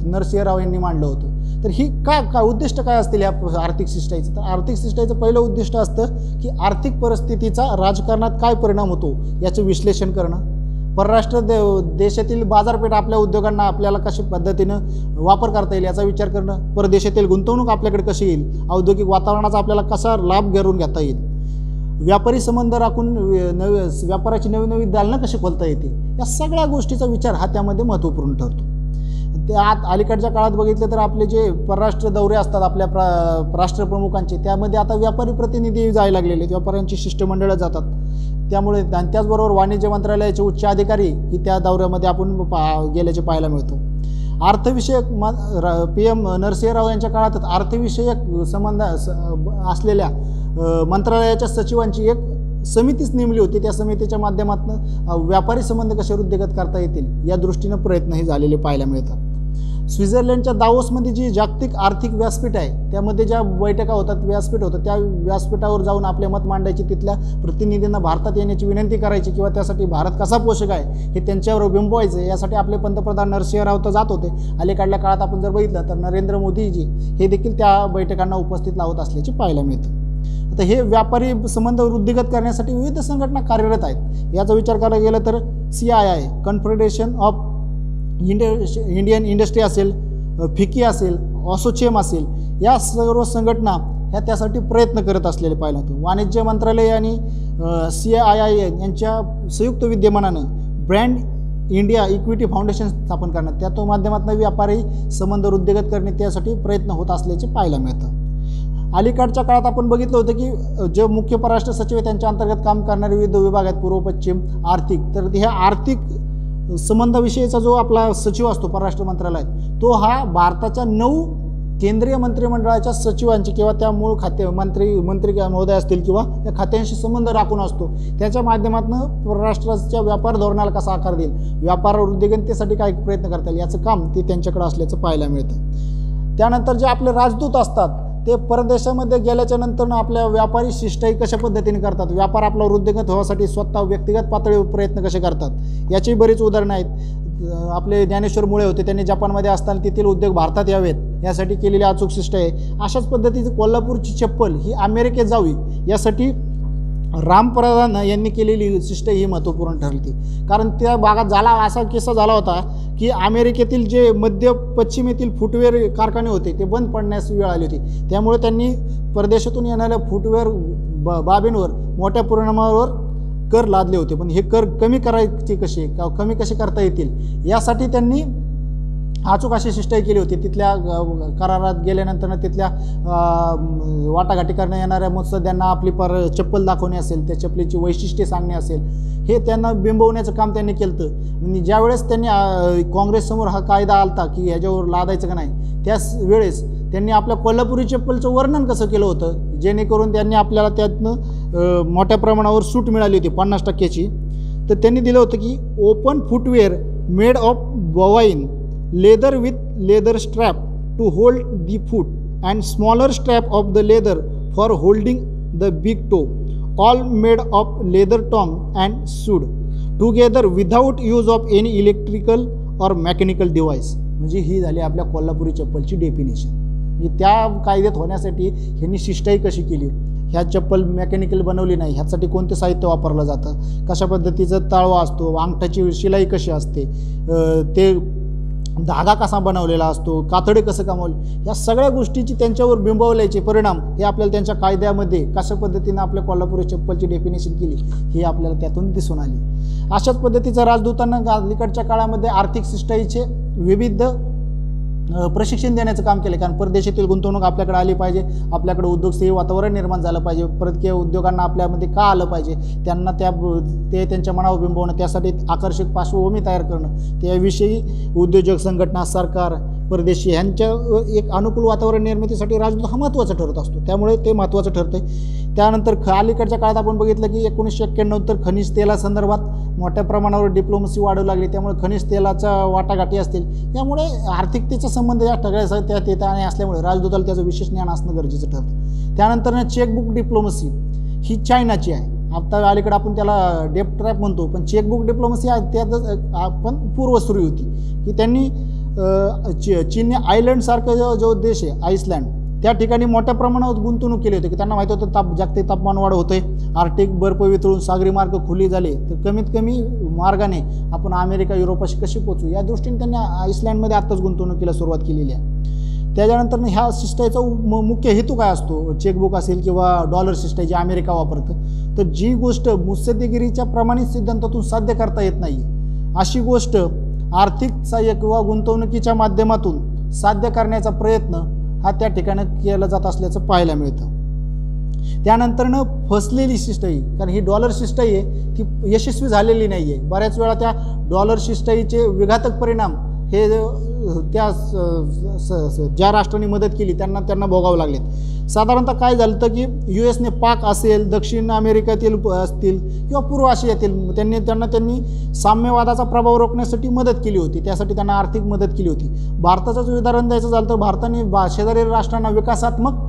नरसिंह राव यांनी मांडलं होतं. तर ही काय उद्दिष्ट काय असतील या आर्थिक शिष्टाईचं? तर आर्थिक शिष्टाईचं पहिलं उद्दिष्ट असतं की आर्थिक परिस्थितीचा राजकारणात काय परिणाम होतो याचं विश्लेषण करणं, परराष्ट्र देशातील बाजारपेठ आपल्या उद्योगांना आपल्याला कशा पद्धतीनं वापर करता येईल याचा विचार करणं, परदेशातील गुंतवणूक आपल्याकडे कशी येईल, औद्योगिक वातावरणाचा आपल्याला कसा लाभ घेऊन घेता येईल, व्यापारी संबंध राखून व्यापाराची नवी दालनं कशी खोलता येतील, या सगळ्या गोष्टीचा विचार हा त्यामध्ये महत्त्वपूर्ण ठरतो. त्यात अलीकडच्या काळात बघितलं तर आपले जे परराष्ट्र दौरे असतात आपल्या राष्ट्रप्रमुखांचे, त्यामध्ये आता व्यापारी प्रतिनिधी जायला लागलेले आहेत, व्यापाऱ्यांची शिष्टमंडळं जातात. त्यामुळे त्याचबरोबर वाणिज्य मंत्रालयाचे उच्च अधिकारी ही त्या दौऱ्यामध्ये आपण गेल्याचे पाहायला मिळतो. अर्थविषयक PM नरसिंहराव यांच्या काळातच अर्थविषयक संबंध असलेल्या मंत्रालयाच्या सचिवांची एक समितीच नेमली होती. त्या समितीच्या माध्यमातून व्यापारी संबंध कसे वृद्धिंगत करता येतील या दृष्टीनं प्रयत्नही झालेले पाहायला मिळतात. स्वित्झर्लंडच्या दावोसमध्ये जी जागतिक आर्थिक व्यासपीठ आहे त्यामध्ये ज्या बैठका होतात, व्यासपीठ होतं, त्या व्यासपीठावर जाऊन आपले मत मांडायची, तिथल्या प्रतिनिधींना भारतात येण्याची विनंती करायची किंवा त्यासाठी भारत कसा पोषक आहे हे त्यांच्यावर बिंबवायचं. यासाठी आपले पंतप्रधान नरसिंहराव तर जात होते. अलीकडल्या काळात आपण जर बघितलं तर नरेंद्र मोदीजी हे देखील त्या बैठकांना उपस्थित लावत असल्याचे पाहायला मिळतं. आता हे व्यापारी संबंध वृद्धिंगत करण्यासाठी विविध संघटना कार्यरत आहेत. याचा विचार करायला गेला तर CII confederation of Indian industry असेल, फिकी असेल, असोचेम असेल, या सर्व संघटना ह्या त्यासाठी प्रयत्न करत असलेले पाहिलं होतं. वाणिज्य मंत्रालय आणि CII यांच्या संयुक्त विद्यमानानं ब्रँड इंडिया इक्विटी फाउंडेशन स्थापन करण्यात, त्या माध्यमातून व्यापारी संबंध वृद्धिंगत करणे त्यासाठी प्रयत्न होत असल्याचे पाहायला मिळतं. अलीकडच्या काळात आपण बघितलं होतं की जे मुख्य परराष्ट्र सचिव त्यांच्या अंतर्गत काम करणारे विविध विभाग आहेत, पूर्व पश्चिम आर्थिक, तर ह्या आर्थिक संबंधाविषयीचा जो आपला सचिव असतो परराष्ट्र मंत्रालयात, तो हा भारताच्या 9 केंद्रीय मंत्रिमंडळाच्या सचिवांची किंवा त्या मूळ खाते मंत्री महोदय असतील किंवा त्या खात्यांशी संबंध राखून असतो. त्याच्या माध्यमातून परराष्ट्राच्या व्यापार धोरणाला कसा आकार देईल, व्यापार वृद्धिंगतेसाठी काय प्रयत्न करता येईल याचं काम ते त्यांच्याकडे असल्याचं पाहायला मिळतं. त्यानंतर जे आपले राजदूत असतात ते परदेशामध्ये गेल्याच्या नंतर आपल्या व्यापारी शिष्टाई कशा पद्धतीने करतात, व्यापार आपला वृद्धिंगत होण्यासाठी स्वतः व्यक्तिगत पातळीवर प्रयत्न कसे करतात याची बरीच उदाहरणं आहेत. आपले ज्ञानेश्वर मुळे होते, त्यांनी जपानमध्ये असताना तेथील उद्योग भारतात यावेत यासाठी केलेली अचूक शिष्टाई. अशाच पद्धतीची कोल्हापूरची चप्पल ही अमेरिकेत जावी यासाठी रामप्रधान यांनी केलेली शिष्टाई ही महत्त्वपूर्ण ठरली. कारण त्या भागात असा किस्सा झाला होता की अमेरिकेतील जे मध्य पश्चिमेतील फुटवेअर कारखाने होते ते बंद पडण्यास वेळ आली होती. त्यामुळे त्यांनी परदेशातून येणाऱ्या फुटवेअर बाबींवर मोठ्या प्रमाणावर कर लादले होते. पण हे कर कमी करायचे कसे, कमी कसे करता येतील यासाठी त्यांनी अचूक अशी शिष्टाई केली होती. तिथल्या करारात गेल्यानंतर तिथल्या वाटाघाटी करण्यात येणाऱ्या मुत्सद्यांना आपली चप्पल दाखवणे असेल, त्या चप्पलीची वैशिष्ट्ये सांगणे असेल, हे त्यांना बिंबवण्याचं काम त्यांनी केलं होतं. म्हणजे ज्यावेळेस त्यांनी काँग्रेससमोर हा कायदा आलता की ह्याच्यावर लादायचं का नाही, त्याच वेळेस त्यांनी आपल्या कोल्हापुरी चप्पलचं वर्णन कसं केलं होतं जेणेकरून त्यांनी आपल्याला त्यातनं मोठ्या प्रमाणावर सूट मिळाली होती 50%ची. तर त्यांनी दिलं होतं की open footwear made of bovine, leather with leather strap to hold the foot and smaller strap of the leather for holding the big toe, all made of leather tongue and sewed together without use of any electrical or mechanical device. म्हणजे ही झाली आपल्या Kolhapuri चप्पलची definition. म्हणजे त्या कायद्यात होण्यासाठी ह्यांनी शिष्टाई कशी केली ह्या चप्पल मेकॅनिकल बनवली नाही, ह्यासाठी कोणते साहित्य वापरलं जातं, कशा पद्धतीचं तळवा असतो, अंगठाची शिलाई कशी असते, ते धागा कसा बनवलेला असतो, कातडे कसं कमावले, या सगळ्या गोष्टीची त्यांच्यावर बिंबवल्याचे परिणाम हे आपल्याला त्यांच्या कायद्यामध्ये कशा पद्धतीनं आपल्या कोल्हापुरी चप्पलची डेफिनेशन केली हे आपल्याला त्यातून दिसून आली। अशाच पद्धतीचं राजदूतांना अलीकडच्या काळामध्ये आर्थिक शिष्टाईचे विविध प्रशिक्षण देण्याचं काम केलं, कारण परदेशातील गुंतवणूक आपल्याकडे आली पाहिजे, आपल्याकडे उद्योगस्थिर वातावरण निर्माण झालं पाहिजे, परकीय उद्योगांना आपल्यामध्ये का आलं पाहिजे, त्यांना ते त्यांच्या मनावर बिंबवणं, त्यासाठी आकर्षक पार्श्वभूमी तयार करणं, त्याविषयी उद्योजक संघटना, सरकार, परदेशी ह्यांच्या एक अनुकूल वातावरण निर्मितीसाठी राजदूत हा महत्त्वाचा ठरत असतो, त्यामुळे ते महत्त्वाचं ठरतं। त्यानंतर अलीकडच्या काळात आपण बघितलं की 1991 तर खनिज तेलासंदर्भात मोठ्या प्रमाणावर डिप्लोमसी वाढू लागली, त्यामुळे खनिज तेलाच्या वाटाघाटी असतील, त्यामुळे आर्थिकतेचा संबंध या सगळ्या त्यात येत असल्यामुळे राजदूताला त्याचं विशेष ज्ञान असणं गरजेचं ठरतं। त्यानंतर चेकबुक डिप्लोमसी ही चायनाची आहे, आता अलीकडे आपण त्याला डेप ट्रॅप म्हणतो, पण चेकबुक डिप्लोमसी त्यात आपण पूर्वसुरी होती की त्यांनी चीनने आयलंडसारखं जो देश आहे आईसलँड त्या ठिकाणी मोठ्या प्रमाणावर गुंतवणूक केली होती की त्यांना माहिती होतं जागतिक तापमान वाढ होते, आर्टिक बर्फ वितळून सागरी मार्ग खुली झाले तर कमीत कमी मार्गाने आपण अमेरिका युरोपाशी कशी पोहोचू या दृष्टीने त्यांनी आईसलँडमध्ये आत्ताच गुंतवणुकीला सुरुवात केलेली आहे। त्याच्यानंतर ह्या शिष्टाईचा मुख्य हेतू काय असतो, चेकबुक असेल किंवा डॉलर शिष्टाई जी अमेरिका वापरतं, तर जी गोष्ट मुत्सद्देगिरीच्या प्रमाणित सिद्धांतातून साध्य करता येत नाही अशी गोष्ट आर्थिक सहाय्य किंवा गुंतवणुकीच्या माध्यमातून साध्य करण्याचा प्रयत्न हा त्या ठिकाणी केला जात असल्याचं पाहायला मिळतं। त्यानंतरनं फसलेली शिष्टाई, कारण ही डॉलर शिष्टाई आहे ती यशस्वी झालेली नाही आहे, बऱ्याच वेळा त्या डॉलर शिष्टाईचे विघातक परिणाम हे त्या ज्या राष्ट्रांनी मदत केली त्यांना भोगावं लागलेत। साधारणतः काय झालं तर की US पाक असेल, दक्षिण अमेरिकेतील असतील किंवा पूर्व आशियातील त्यांनी साम्यवादाचा प्रभाव रोखण्यासाठी मदत केली होती, त्यासाठी त्यांना आर्थिक मदत केली होती। भारताचंच उदाहरण द्यायचं झालं तर भारताने शेजारी राष्ट्रांना विकासात्मक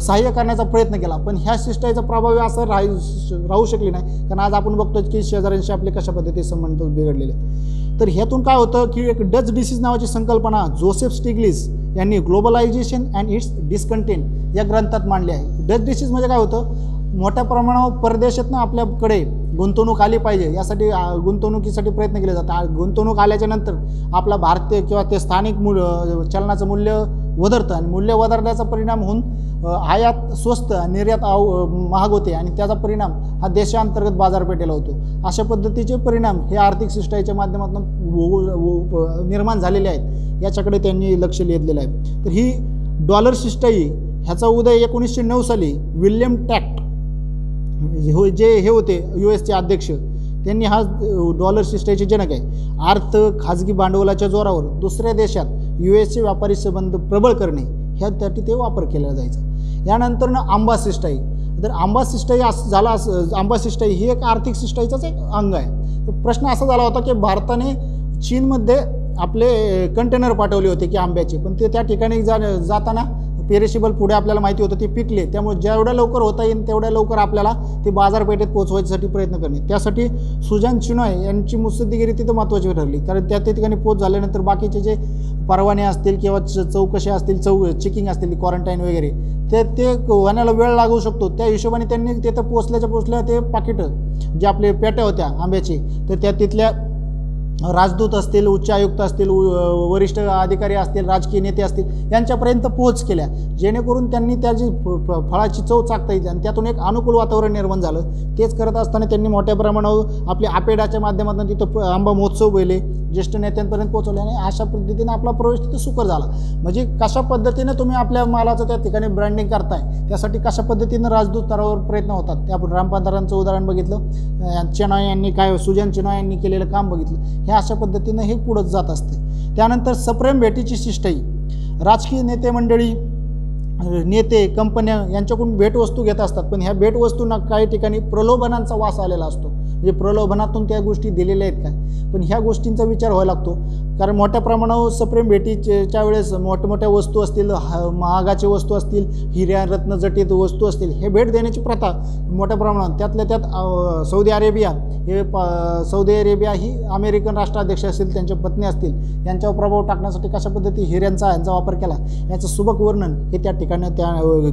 सहाय्य करण्याचा प्रयत्न केला, पण ह्या शिष्टाईचा प्रभाव असं राहू शकले नाही, कारण आज आपण बघतो की शेजाऱ्यांशी आपले कशा पद्धतीचे संबंध बिघडलेले। तर ह्यातून काय होतं की एक डच डिसीज नावाची संकल्पना जोसेफ स्टिग्लिस यांनी ग्लोबलायझेशन अँड इट्स डिस्कंटेंट या ग्रंथात मांडली आहे। डच डिसीज म्हणजे काय होतं, मोठ्या प्रमाणावर परदेशातनं आपल्याकडे गुंतवणूक आली पाहिजे यासाठी गुंतवणुकीसाठी प्रयत्न केले जातात। गुंतवणूक आल्याच्या नंतर आपला भारतीय किंवा ते स्थानिक चलनाचं मूल्य वधरतं आणि मूल्य वधरण्याचा परिणाम होऊन आयात स्वस्त निर्यात महाग होते आणि त्याचा परिणाम हा देशांतर्गत बाजारपेठेला होतो। अशा पद्धतीचे परिणाम हे आर्थिक शिष्टाईच्या माध्यमातून निर्माण झालेले आहेत, याच्याकडे त्यांनी लक्ष वेधलेलं आहे। तर ही डॉलर शिष्टाई ह्याचा उदय 1909 साली विल्यम टॅक्ट जे हे होते US अध्यक्ष, त्यांनी हा डॉलर शिष्टाईचे जनक आहे। खाजगी भांडवलाच्या जोरावर दुसऱ्या देशात US व्यापारी संबंध प्रबळ करणे ह्यासाठी ते वापर केला जायचा। यानंतरनं आंबा शिष्टाई, तर आंबा शिष्टाई झाला, आंबा शिष्टाई ही एक आर्थिक शिष्टाईचाच एक अंग आहे। तर प्रश्न असा झाला होता की भारताने चीनमध्ये आपले कंटेनर पाठवले होते की आंब्याचे, पण ते त्या ठिकाणी जाताना पेरिशेबल पुढे आपल्याला माहिती होतं ते पिकले, त्यामुळे जेवढ्या लवकर होता येईल तेवढ्या लवकर आपल्याला ते बाजारपेठेत पोहोचवायसाठी प्रयत्न करणे, त्यासाठी सुजान चिनॉय यांची मुत्सद्देगिरी तिथं महत्त्वाची ठरली, कारण त्या ठिकाणी पोच झाल्यानंतर बाकीचे जे परवाने असतील किंवा चौकशा असतील, चेकिंग असतील, क्वारंटाईन वगैरे ते होण्याला वेळ लागू शकतो, त्या हिशोबाने त्यांनी तिथं पोचल्या ते पाकिटं जे आपले पेट्या होत्या आंब्याचे, तर त्या तिथल्या राजदूत असतील, उच्च आयुक्त असतील, वरिष्ठ अधिकारी असतील, राजकीय नेते असतील यांच्यापर्यंत पोहोच केल्या, जेणेकरून त्यांनी त्याची फळाची चव चाखता येईल आणि त्यातून एक अनुकूल वातावरण निर्माण झालं। तेच करत असताना त्यांनी मोठ्या प्रमाणावर आपल्या आपेडाच्या माध्यमातून तिथं आंबा महोत्सव गेले, ज्येष्ठ नेत्यांपर्यंत पोहोचवले आणि अशा पद्धतीने आपला प्रवेश तिथे सुकर झाला। म्हणजे कशा पद्धतीने तुम्ही आपल्या मालाचं त्या ठिकाणी ब्रँडिंग करताय, त्यासाठी कशा पद्धतीनं राजदूत स्तरावर प्रयत्न होतात, ते आपण रामपांधारांचं उदाहरण बघितलं, चिनॉय यांनी काय सुजान चिनॉय यांनी केलेलं काम बघितलं, हे अशा पद्धतीनं हे पुढं जात असते। त्यानंतर सप्रेम भेटीची शिष्टाई, राजकीय नेते मंडळी, नेते, कंपन्या यांच्याकडून भेटवस्तू घेत असतात, पण ह्या भेटवस्तूंना काही ठिकाणी प्रलोभनांचा वास आलेला असतो, म्हणजे प्रलोभनातून त्या गोष्टी दिलेल्या आहेत का, पण ह्या गोष्टींचा विचार व्हायला लागतो, कारण मोठ्या प्रमाणावर सप्रेम भेटीच्या वेळेस मोठमोठ्या वस्तू असतील, महागाचे वस्तू असतील, हिऱ्या रत्नजटित वस्तू असतील, हे भेट देण्याची प्रथा मोठ्या प्रमाणात, त्यातल्या त्यात सौदी अरेबिया सौदी अरेबिया ही अमेरिकन राष्ट्राध्यक्ष असतील, त्यांच्या पत्नी असतील, यांच्यावर प्रभाव टाकण्यासाठी कशा पद्धती हिऱ्यांचा यांचा वापर केला याचं सुबक वर्णन हे त्या ठिकाणी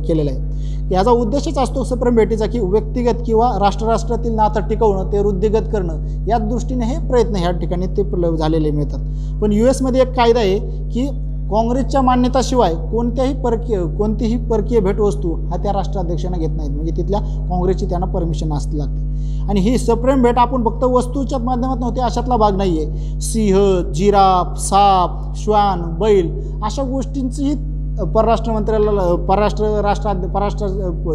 केलेलं आहे. याचा उद्देशच असतो सप्रेम भेटीचा की व्यक्तिगत किंवा राष्ट्रातील नातं टिकवणं, ते वृद्धिगत करणं, या दृष्टीने हे प्रयत्न ह्या ठिकाणी ते झालेले मिळतात. पण US एक कायदा आहे की काँग्रेसच्या मान्यताशिवाय कोणतीही परकीय भेटवस्तू हा त्या राष्ट्राध्यक्षांना घेत नाहीत, म्हणजे तिथल्या काँग्रेसची त्यांना परमिशन असते लागते. आणि ही सप्रेम भेट आपण फक्त वस्तूच्या माध्यमात नव्हते अशातला भाग नाही आहे. सिंह, जिराफ, साप, श्वान, बैल अशा गोष्टींची परराष्ट्र मंत्र्याला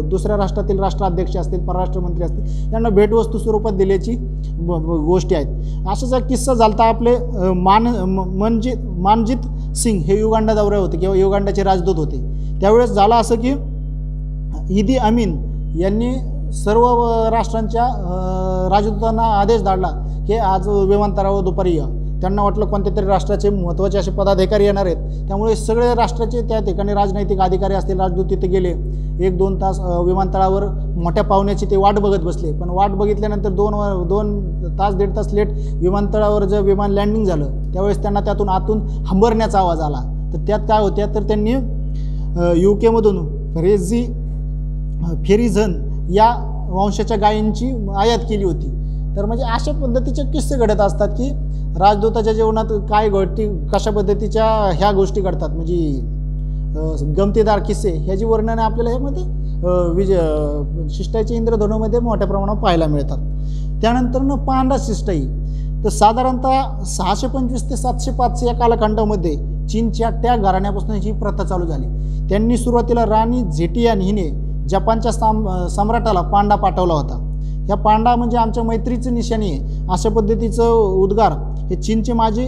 दुसऱ्या राष्ट्रातील राष्ट्राध्यक्ष असतील, परराष्ट्रमंत्री असतील, त्यांना भेटवस्तू स्वरूपात दिल्याची गोष्टी आहेत. असाच एक किस्सा झालता आपले मानजित सिंग हे युगांडा दौऱ्यावर होते किंवा युगांडाचे राजदूत होते. त्यावेळेस झालं असं की ईदी अमीन यांनी सर्व राष्ट्रांच्या राजदूतांना आदेश धाडला की आज विमानतळावर दुपारी या. त्यांना वाटलं कोणत्या तरी राष्ट्राचे महत्त्वाचे असे पदाधिकारी येणार आहेत, त्यामुळे सगळे राष्ट्राचे त्या ठिकाणी राजनैतिक अधिकारी असतील, राजदूत तिथे गेले. 1-2 तास विमानतळावर मोठ्या पाहुण्याची ते वाट बघत बसले. पण वाट बघितल्यानंतर 2 तास 1.5 तास लेट विमानतळावर जे विमान लँडिंग झालं त्यावेळेस त्यांना त्यातून आतून हंबरण्याचा आवाज आला. तर त्यात काय होत्या तर त्यांनी UK फेरिझन या वंशाच्या गायींची आयात केली होती. तर म्हणजे अशा पद्धतीचे किस्से घडत असतात की राजदूताच्या जीवनात काय कशा पद्धतीच्या ह्या गोष्टी घडतात, म्हणजे गमतीदार किस्से ह्याची वर्णने आपल्याला ह्यामध्ये शिष्टाईच्या इंद्रधनुमध्ये मोठ्या प्रमाणात पाहायला मिळतात. त्यानंतर पांडा शिष्टाई, तर साधारणतः 625 ते 705 या कालखंडामध्ये चीनच्या त्या घराण्यापासून ही प्रथा चालू झाली. त्यांनी सुरुवातीला राणी झेटियान हिने जपानच्या सम्राटाला पांडा पाठवला होता. ह्या पांडा म्हणजे आमच्या मैत्रीचं निशाणी आहे अशा पद्धतीचं उद्गार हे चीनचे माजी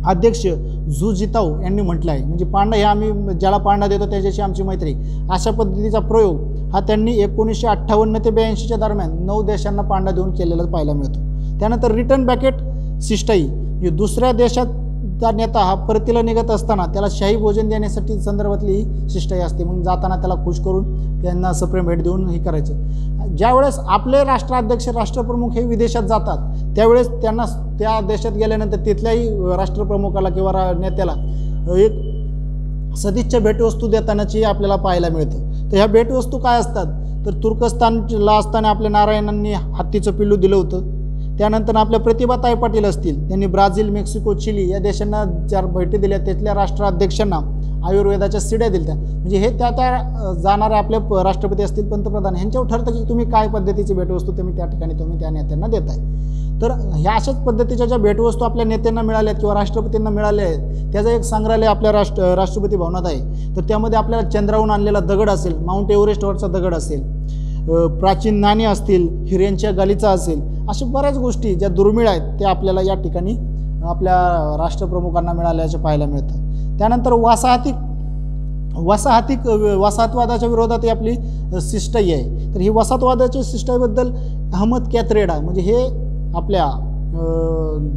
अध्यक्ष झू जिताओ यांनी म्हटलं आहे. म्हणजे पांडा हे आम्ही ज्याला पांडा देतो त्याच्याशी आमची मैत्री, अशा पद्धतीचा प्रयोग हा त्यांनी 1958 ते 82च्या दरम्यान 9 देशांना पांडा देऊन केलेला पाहायला मिळतो. त्यानंतर रिटर्न बॅकेट शिष्टाई, ही दुसऱ्या देशाचा नेता हा परतीला निघत असताना त्याला शाही भोजन देण्यासाठी संदर्भातली ही शिष्टाई असते. मग जाताना त्याला खुश करून त्यांना सप्रेम भेट देऊन हे करायचं. ज्यावेळेस आपले राष्ट्राध्यक्ष राष्ट्रप्रमुख हे विदेशात जातात त्यावेळेस त्यांना त्या देशात गेल्यानंतर तिथल्याही राष्ट्रप्रमुखाला किंवा नेत्याला एक सदिच्छा भेटवस्तू देतानाची आपल्याला पाहायला मिळतं. तर ह्या भेटवस्तू काय असतात तर तुर्कस्तानला असताना आपल्या नारायणांनी हत्तीचं पिल्लू दिलं होतं. त्यानंतर आपल्या प्रतिभाताई पाटील असतील, त्यांनी ब्राझील, मेक्सिको, चिली या देशांना 4 भेटी दिल्या. तिथल्या राष्ट्राध्यक्षांना आयुर्वेदाच्या सिड्या दिल्या. म्हणजे हे त्या जाणारे आपले राष्ट्रपती असतील, पंतप्रधान, ह्यांच्यावर ठरतं की तुम्ही काय पद्धतीची भेटवस्तू तुम्ही त्या नेत्यांना देताय. तर ह्या अशाच पद्धतीच्या ज्या भेटवस्तू आपल्या नेत्यांना मिळाल्या आहेत किंवा राष्ट्रपतींना मिळाल्या आहेत त्याचं एक संग्रहालय आपल्या राष्ट्रपती भवनात आहे. तर त्यामध्ये आपल्याला चंद्रावरून आणलेला दगड असेल, माउंट एव्हरेस्टवरचा दगड असेल, प्राचीन नाणी असतील, हिऱ्यांच्या गालिचा असेल, अशा बऱ्याच गोष्टी ज्या दुर्मिळ आहेत त्या आपल्याला या ठिकाणी आपल्या राष्ट्रप्रमुखांना मिळाल्याचे पाहायला मिळतं. त्यानंतर वसाहतवादाच्या विरोधात ही आपली शिष्टाई आहे. तर ही वसाहतवादाच्या शिष्टाईबद्दल अहमद कॅथरेडा म्हणजे हे आपल्या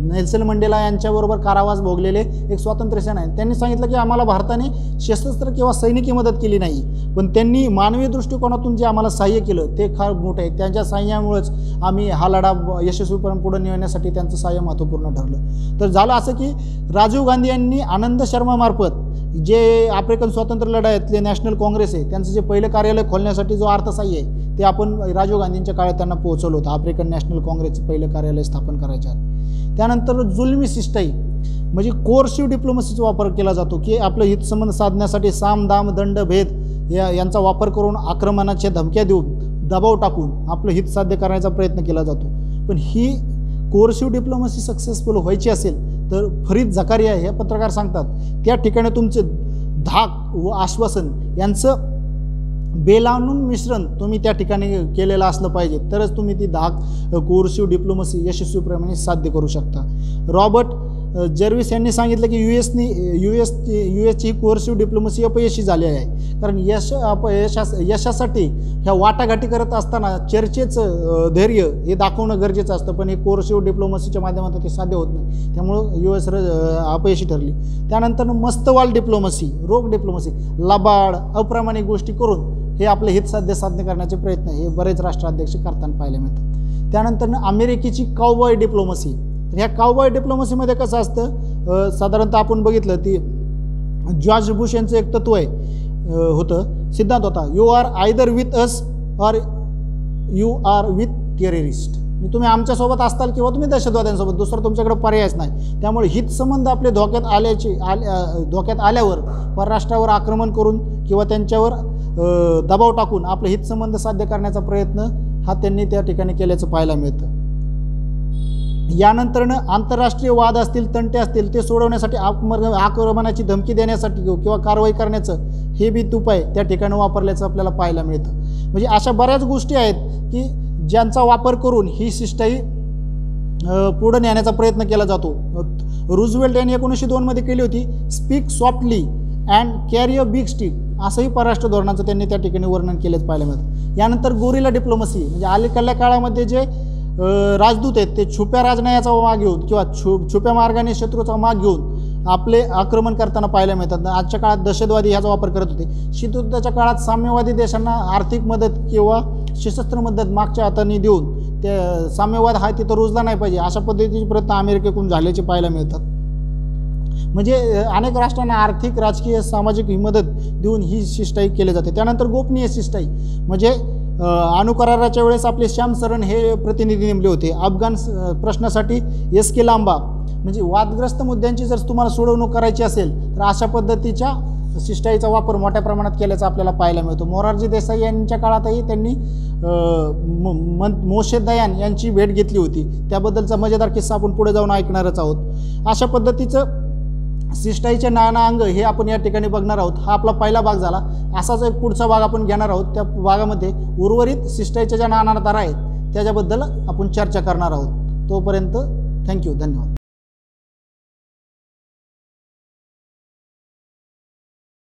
नेल्सन मंडेला यांच्याबरोबर कारावास भोगलेले एक स्वातंत्र्य सेना आहे. त्यांनी सांगितलं की आम्हाला भारताने सशस्त्र किंवा सैनिकी मदत केली नाही, पण त्यांनी मानवी दृष्टिकोनातून जे आम्हाला सहाय्य केलं ते फार मोठं आहे. त्यांच्या सहाय्यामुळेच आम्ही हा लढा यशस्वीपणे पुढे नेण्यासाठी त्यांचं सहाय्य महत्त्वपूर्ण ठरलं. तर झालं असं की राजीव गांधी यांनी आनंद शर्मामार्फत जे आफ्रिकन स्वातंत्र्य लढ्यातले नॅशनल काँग्रेस आहे त्यांचं जे पहिलं कार्यालय खोलण्यासाठी जो अर्थसहाय्य आहे ते आपण राजीव गांधींच्या काळात त्यांना पोहोचवलं होतं. आफ्रिकन नॅशनल काँग्रेसचं पहिलं कार्यालय स्थापन करायच्या. त्यानंतर जुलमी शिष्टाई म्हणजे कोर्सिव्ह डिप्लोमसीचा वापर केला जातो की आपलं हितसंबंध साधण्यासाठी साम, दाम, दंड, भेद यांचा वापर करून आक्रमणाच्या धमक्या देऊन दबाव टाकून आपलं हित साध्य करण्याचा प्रयत्न केला जातो. पण ही कोर्सिव्ह डिप्लोमसी सक्सेसफुल व्हायची असेल तर फरीद झकारिया हे पत्रकार सांगतात त्या ठिकाणी तुमचे धाक व आश्वासन यांचं बेलावून मिश्रण तुम्ही त्या ठिकाणी केलेलं असलं पाहिजे, तरच तुम्ही ती कोर्सिव्ह डिप्लोमसी यशस्वीप्रमाणे साध्य करू शकता. रॉबर्ट जर्विस यांनी सांगितलं की यूएसची कोर्सिव्ह डिप्लोमसी अपयशी झाली आहे, कारण यशासाठी ह्या वाटाघाटी करत असताना चर्चेचं धैर्य हे दाखवणं गरजेचं असतं, पण हे कोर्सिव्ह डिप्लोमसीच्या माध्यमातून ते साध्य होत नाही, त्यामुळं US अपयशी ठरली. त्यानंतर मस्तवाल डिप्लोमसी, रोग डिप्लोमसी, लबाड अप्रामाणिक गोष्टी करून हे आपले हित साध्य करण्याचे प्रयत्न हे बरेच राष्ट्राध्यक्ष करताना पाहायला मिळतात. त्यानंतर अमेरिकेची काउबॉय डिप्लोमसी. तर ह्या काउबॉय डिप्लोमसीमध्ये कसं असतं, साधारणतः आपण बघितलं ती जॉर्ज बुश यांचं एक तत्व होतं, सिद्धांत होता, you are either with us or you are with terrorist. तुम्ही आमच्यासोबत असताल किंवा तुम्ही दहशतवाद्यांसोबत, दुसरं तुमच्याकडे पर्यायच नाही. त्यामुळे हितसंबंध आपले धोक्यात आल्यावर परराष्ट्रावर आक्रमण करून किंवा त्यांच्यावर दबाव टाकून आपले हितसंबंध साध्य करण्याचा प्रयत्न हा त्यांनी त्या ठिकाणी केल्याचं पाहायला मिळतं. यानंतरनं आंतरराष्ट्रीय वाद असतील, तंटे असतील, ते सोडवण्यासाठी आक्रमणाची धमकी देण्यासाठी किंवा कारवाई करण्याचं हे बी उपाय त्या ठिकाणी वापरल्याचं आपल्याला पाहायला मिळतं. म्हणजे अशा बऱ्याच गोष्टी आहेत की ज्यांचा वापर करून ही शिष्टाई पुढे नेण्याचा प्रयत्न केला जातो. रूझवेल्ट यांनी 1902 मध्ये केली होती, speak softly and carry a big stick, असंही परराष्ट्र धोरणाचं त्यांनी त्या ठिकाणी वर्णन केलंच पाहायला मिळतं. यानंतर गोरिला डिप्लोमसी, म्हणजे अलीकडल्या काळामध्ये जे राजदूत आहेत ते छुप्या राजनयाचा माग घेऊन किंवा छुप्या मार्गाने शत्रूचा माग घेऊन आपले आक्रमण करताना पाहायला मिळतात. आजच्या काळात दहशतवादी ह्याचा वापर करत होते. शीतयुद्धाच्या काळात साम्यवादी देशांना आर्थिक मदत किंवा सशस्त्र मदत मागच्या हाताने देऊन ते साम्यवाद हा तिथं रुजला नाही पाहिजे, अशा पद्धतीचे प्रयत्न अमेरिकेकडून झाल्याचे पाहायला मिळतात. म्हणजे अनेक राष्ट्रांना आर्थिक, राजकीय, सामाजिक मदत देऊन ही शिष्टाई केली जाते. त्यानंतर गोपनीय शिष्टाई, म्हणजे अणुकराराच्या वेळेस आपले श्याम सरन हे प्रतिनिधी नेमले होते. अफगाण प्रश्नासाठी SK लांबा, म्हणजे वादग्रस्त मुद्द्यांची जर तुम्हाला सोडवणूक करायची असेल तर अशा पद्धतीच्या शिष्टाईचा वापर मोठ्या प्रमाणात केल्याचा आपल्याला पाहायला मिळतो. मोरारजी देसाई यांच्या काळातही त्यांनी मोशे दयान यांची भेट घेतली होती, त्याबद्दलचा मजेदार किस्सा आपण पुढे जाऊन ऐकणारच आहोत. अशा पद्धतीचं शिष्टाईचे नाना अंग हे आपण या ठिकाणी बघणार आहोत. हा आपला पहिला भाग झाला. असाच एक पुढचा भाग आपण घेणार आहोत. त्या भागामध्ये उर्वरित शिष्टाईच्या ज्या नाना तारा आहेत त्याच्याबद्दल आपण चर्चा करणार आहोत. तोपर्यंत थँक्यू, धन्यवाद.